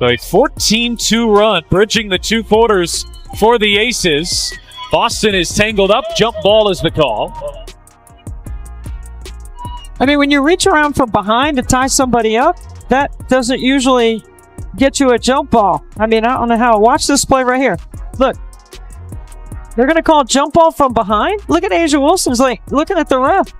So a 14-2 run, bridging the two quarters for the Aces. Boston is tangled up. Jump ball is the call. I mean, when you reach around from behind to tie somebody up, that doesn't usually get you a jump ball. I mean, I don't know how. Watch this play right here. Look. They're going to call jump ball from behind? Look at A'ja Wilson's like looking at the ref.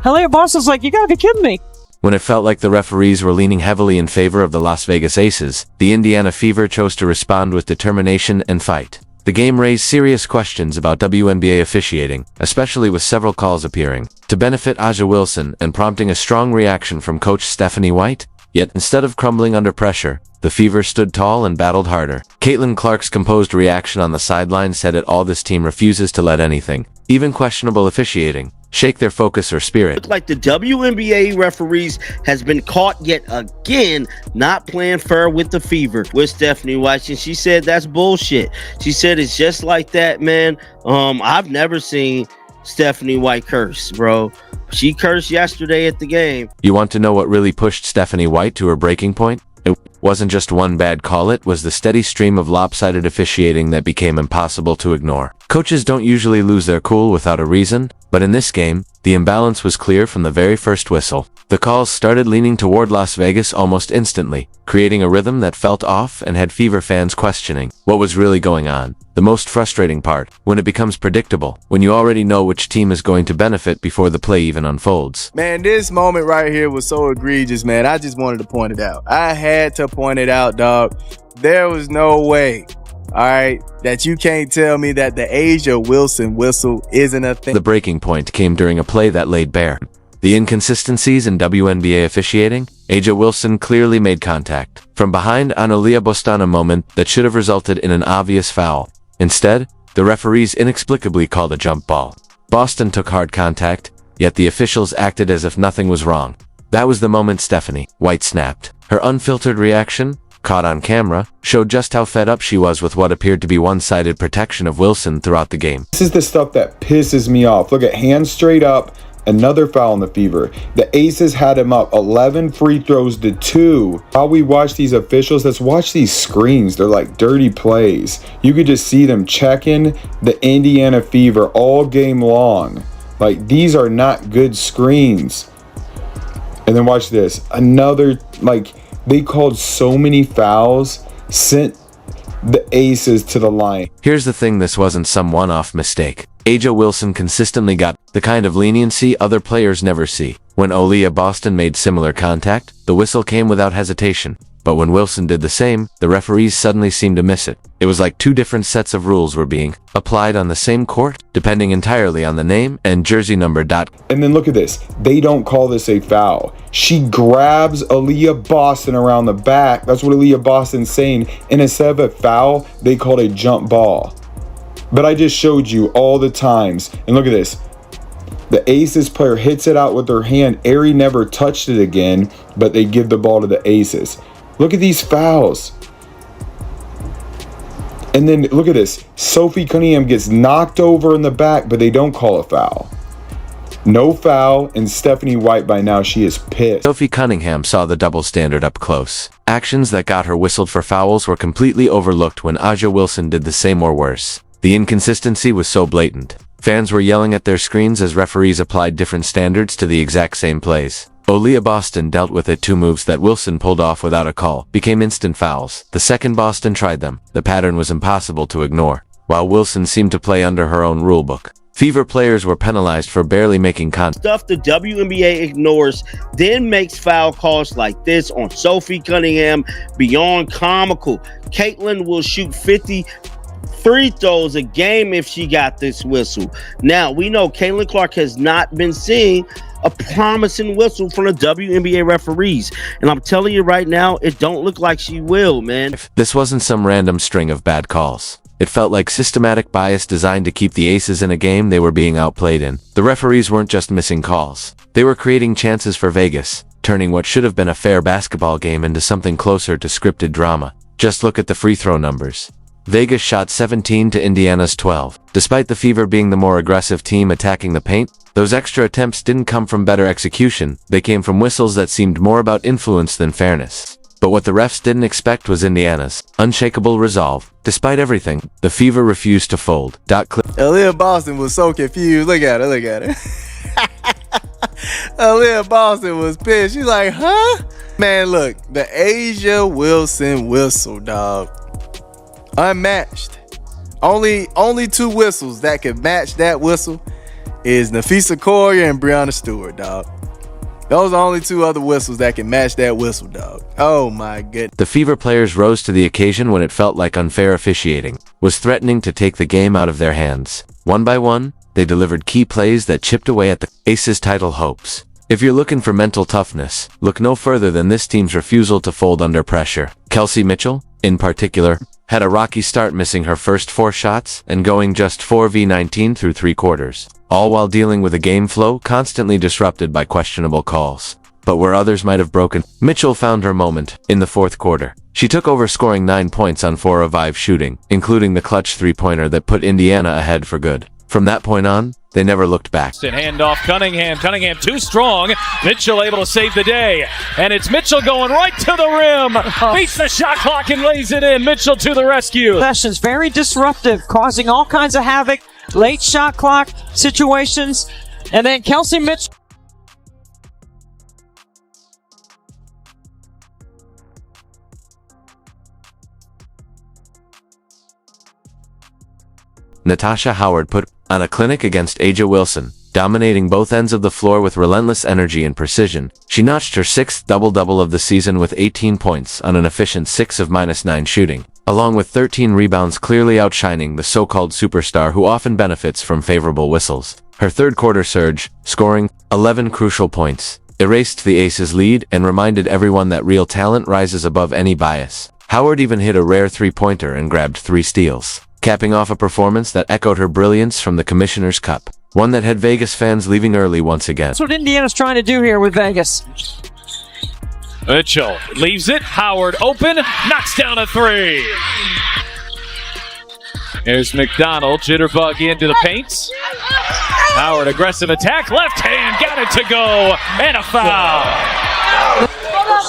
Helio Boston's like, you got to be kidding me. When it felt like the referees were leaning heavily in favor of the Las Vegas Aces, the Indiana Fever chose to respond with determination and fight. The game raised serious questions about WNBA officiating, especially with several calls appearing to benefit A'ja Wilson and prompting a strong reaction from coach Stephanie White. Yet instead of crumbling under pressure, the Fever stood tall and battled harder. Caitlin Clark's composed reaction on the sideline said it all. This team refuses to let anything, even questionable officiating, shake their focus or spirit. Look like the WNBA referees has been caught yet again not playing fair with the Fever with Stephanie White, and she said that's bullshit. She said it's just like that, man. I've never seen Stephanie White curse, bro. She cursed yesterday at the game. You want to know what really pushed Stephanie White to her breaking point? It wasn't just one bad call, it was the steady stream of lopsided officiating that became impossible to ignore. Coaches don't usually lose their cool without a reason, but in this game, the imbalance was clear from the very first whistle. The calls started leaning toward Las Vegas almost instantly, creating a rhythm that felt off and had Fever fans questioning what was really going on. The most frustrating part, when it becomes predictable, when you already know which team is going to benefit before the play even unfolds. Man, this moment right here was so egregious, man. I just wanted to point it out. I had to point it out, dog. There was no way, all right, that you can't tell me that the A'ja Wilson whistle isn't a thing. The breaking point came during a play that laid bare the inconsistencies in WNBA officiating. A'ja Wilson clearly made contact from behind on a Leah Bostana moment that should have resulted in an obvious foul. Instead, the referees inexplicably called a jump ball. Boston took hard contact, yet the officials acted as if nothing was wrong. That was the moment Stephanie White snapped. Her unfiltered reaction, caught on camera, showed just how fed up she was with what appeared to be one-sided protection of Wilson throughout the game. This is the stuff that pisses me off. Look at hands straight up. Another foul in the Fever. The Aces had him up 11 free throws to 2. While we watch these officials, let's watch these screens. They're like dirty plays. You could just see them checking the Indiana Fever all game long. Like, these are not good screens. And then watch this. Another, like, they called so many fouls, sent the Aces to the line. Here's the thing, this wasn't some one-off mistake. A'ja Wilson consistently got the kind of leniency other players never see. When Aaliyah Boston made similar contact, the whistle came without hesitation. But when Wilson did the same, the referees suddenly seemed to miss it. It was like two different sets of rules were being applied on the same court, depending entirely on the name and jersey number. And then look at this. They don't call this a foul. She grabs Aaliyah Boston around the back. That's what Aaliyah Boston's saying. And instead of a foul, they called a jump ball. But I just showed you all the times. And look at this. The Aces player hits it out with their hand. Aerie never touched it again, but they give the ball to the Aces. Look at these fouls. And then look at this. Sophie Cunningham gets knocked over in the back, but they don't call a foul. No foul, and Stephanie White, by now, she is pissed. Sophie Cunningham saw the double standard up close. Actions that got her whistled for fouls were completely overlooked when A'ja Wilson did the same or worse. The inconsistency was so blatant. Fans were yelling at their screens as referees applied different standards to the exact same plays. Aaliyah Boston dealt with it. Two moves that Wilson pulled off without a call became instant fouls. The second Boston tried them, the pattern was impossible to ignore. While Wilson seemed to play under her own rulebook, Fever players were penalized for barely making contact. Stuff the WNBA ignores, then makes foul calls like this on Sophie Cunningham beyond comical. Caitlin will shoot 50 free throws a game if she got this whistle. Now, we know Caitlin Clark has not been seeing a promising whistle from the WNBA referees. And I'm telling you right now, it don't look like she will, man. This wasn't some random string of bad calls. It felt like systematic bias designed to keep the Aces in a game they were being outplayed in. The referees weren't just missing calls. They were creating chances for Vegas, turning what should have been a fair basketball game into something closer to scripted drama. Just look at the free throw numbers. Vegas shot 17 to Indiana's 12. Despite the Fever being the more aggressive team attacking the paint, those extra attempts didn't come from better execution. They came from whistles that seemed more about influence than fairness. But what the refs didn't expect was Indiana's unshakable resolve. Despite everything, the Fever refused to fold. Aaliyah Boston was so confused. Look at her, look at her. Aaliyah Boston was pissed. She's like, huh? Man, look, the Asia Wilson whistle, dog. Unmatched. Only two whistles that could match that whistle is Nafisa Collier and Breonna Stewart, dog. Those are only two other whistles that can match that whistle, dog. Oh my goodness. The Fever players rose to the occasion when it felt like unfair officiating was threatening to take the game out of their hands. One by one, they delivered key plays that chipped away at the Aces title hopes. If you're looking for mental toughness, look no further than this team's refusal to fold under pressure. Kelsey Mitchell, in particular, had a rocky start, missing her first 4 shots and going just 4v19 through 3 quarters, all while dealing with a game flow constantly disrupted by questionable calls. But where others might have broken, Mitchell found her moment in the 4th quarter. She took over, scoring 9 points on 4 of 5 shooting, including the clutch 3-pointer that put Indiana ahead for good. From that point on, they never looked back. Handoff Cunningham. Cunningham too strong. Mitchell able to save the day. And it's Mitchell going right to the rim. Beats the shot clock and lays it in. Mitchell to the rescue. Sessions very disruptive, causing all kinds of havoc, late shot clock situations. And then Kelsey Mitchell. Natasha Howard put on a clinic against Asia Wilson, dominating both ends of the floor with relentless energy and precision. She notched her 6th double-double of the season with 18 points on an efficient 6 of -9 shooting, along with 13 rebounds, clearly outshining the so-called superstar who often benefits from favorable whistles. Her 3rd quarter surge, scoring 11 crucial points, erased the Aces' lead and reminded everyone that real talent rises above any bias. Howard even hit a rare 3-pointer and grabbed 3 steals, capping off a performance that echoed her brilliance from the Commissioner's Cup, one that had Vegas fans leaving early once again. That's what Indiana's trying to do here with Vegas. Mitchell leaves it. Howard open. Knocks down a 3. Here's McDonald. Jitterbug into the paint. Howard, aggressive attack. Left hand. Got it to go. And a foul.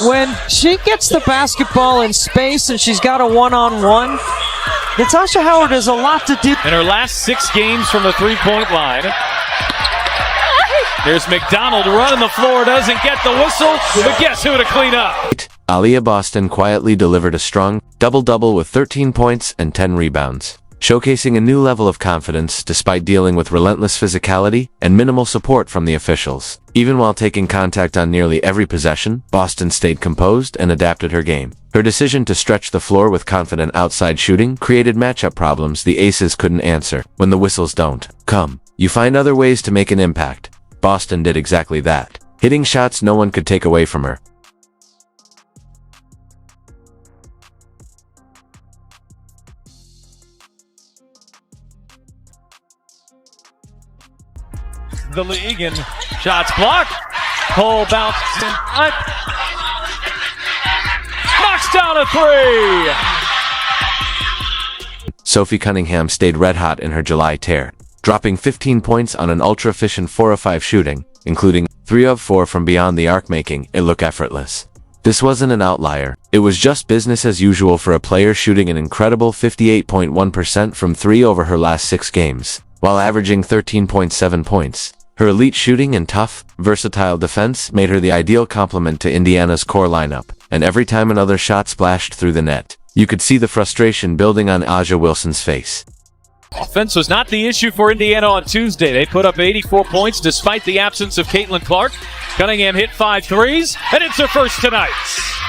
When she gets the basketball in space and she's got a one-on-one, Natasha Howard has a lot to do. In her last 6 games from the 3-point line. There's McDonald running the floor, doesn't get the whistle, but guess who to clean up? Aaliyah Boston quietly delivered a strong double-double with 13 points and 10 rebounds, showcasing a new level of confidence despite dealing with relentless physicality and minimal support from the officials. Even while taking contact on nearly every possession, Boston stayed composed and adapted her game. Her decision to stretch the floor with confident outside shooting created matchup problems the Aces couldn't answer. When the whistles don't come, you find other ways to make an impact. Boston did exactly that, hitting shots no one could take away from her. The league, and shots blocked. Cole bounces in. Knocks down a 3. Sophie Cunningham stayed red-hot in her July tear, dropping 15 points on an ultra-efficient 4 of 5 shooting, including 3 of 4 from beyond the arc, making it look effortless. This wasn't an outlier. It was just business as usual for a player shooting an incredible 58.1% from 3 over her last 6 games, while averaging 13.7 points. Her elite shooting and tough, versatile defense made her the ideal complement to Indiana's core lineup, and every time another shot splashed through the net, you could see the frustration building on Asia Wilson's face. Offense was not the issue for Indiana on Tuesday. They put up 84 points despite the absence of Caitlin Clark. Cunningham hit 5 threes, and it's her first tonight.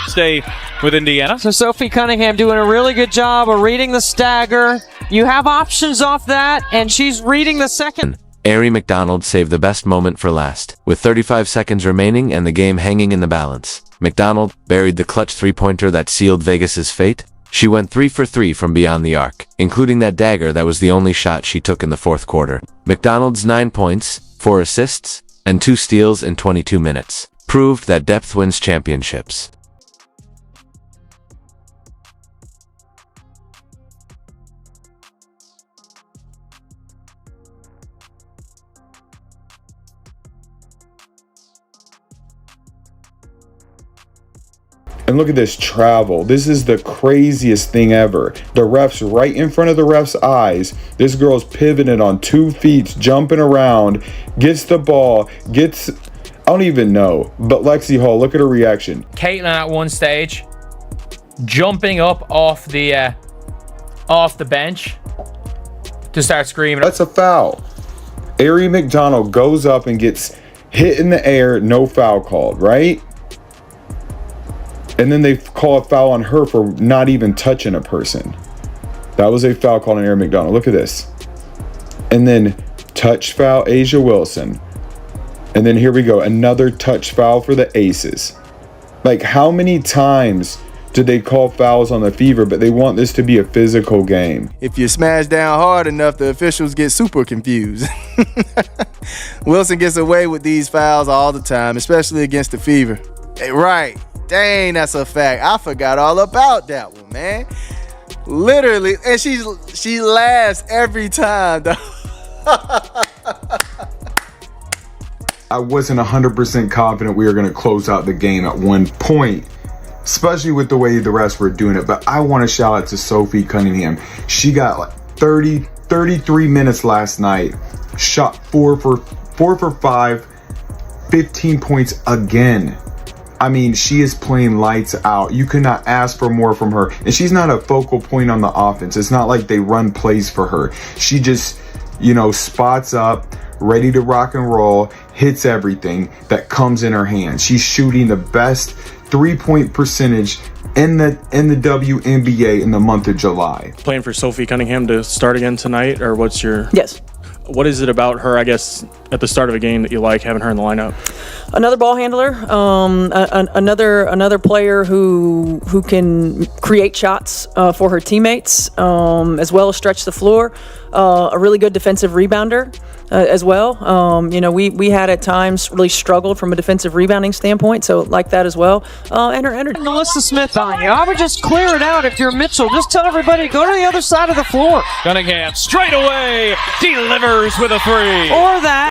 Stay with Indiana. So Sophie Cunningham doing a really good job of reading the stagger. You have options off that, and she's reading the second. Ari McDonald saved the best moment for last. With 35 seconds remaining and the game hanging in the balance, McDonald buried the clutch 3-pointer that sealed Vegas's fate. She went 3 for 3 from beyond the arc, including that dagger that was the only shot she took in the 4th quarter. McDonald's 9 points, 4 assists, and 2 steals in 22 minutes proved that depth wins championships. And And look at this travel. This is the craziest thing ever. The ref's right in front of the ref's eyes. This girl's pivoting on 2 feet, jumping around, gets the ball, gets, I don't even know. But Lexi Hall, look at her reaction. Caitlin at one stage jumping up off the bench to start screaming. That's a foul. Ari McDonald goes up and gets hit in the air, no foul called, right? And then they call a foul on her for not even touching a person. That was a foul called on Ari McDonald. Look at this. And then touch foul, Asia Wilson. And then here we go, another touch foul for the Aces. Like, how many times did they call fouls on the Fever, but they want this to be a physical game? If you smash down hard enough, the officials get super confused. Wilson gets away with these fouls all the time, especially against the Fever. Hey, right. Dang, that's a fact. I forgot all about that one, man. Literally, and she laughs every time, though. I wasn't 100% confident we were going to close out the game at one point, especially with the way the rest were doing it. But I want to shout out to Sophie Cunningham. She got like 33 minutes last night, shot 4 for 5, 15 points again. I mean, she is playing lights out. You could not ask for more from her. And she's not a focal point on the offense. It's not like they run plays for her. She just, spots up, ready to rock and roll, hits everything that comes in her hand. She's shooting the best 3-point percentage in the WNBA in the month of July. Playing for Sophie Cunningham to start again tonight, or what's your... Yes. What is it about her, I guess, at the start of a game that you like having her in the lineup? Another ball handler, another player who can create shots for her teammates, as well as stretch the floor. A really good defensive rebounder as well. We had at times really struggled from a defensive rebounding standpoint, so like that as well. And her energy. Melissa Smith on you. I would just clear it out if you're Mitchell. Just tell everybody, go to the other side of the floor. Cunningham straight away delivers with a 3. Or that.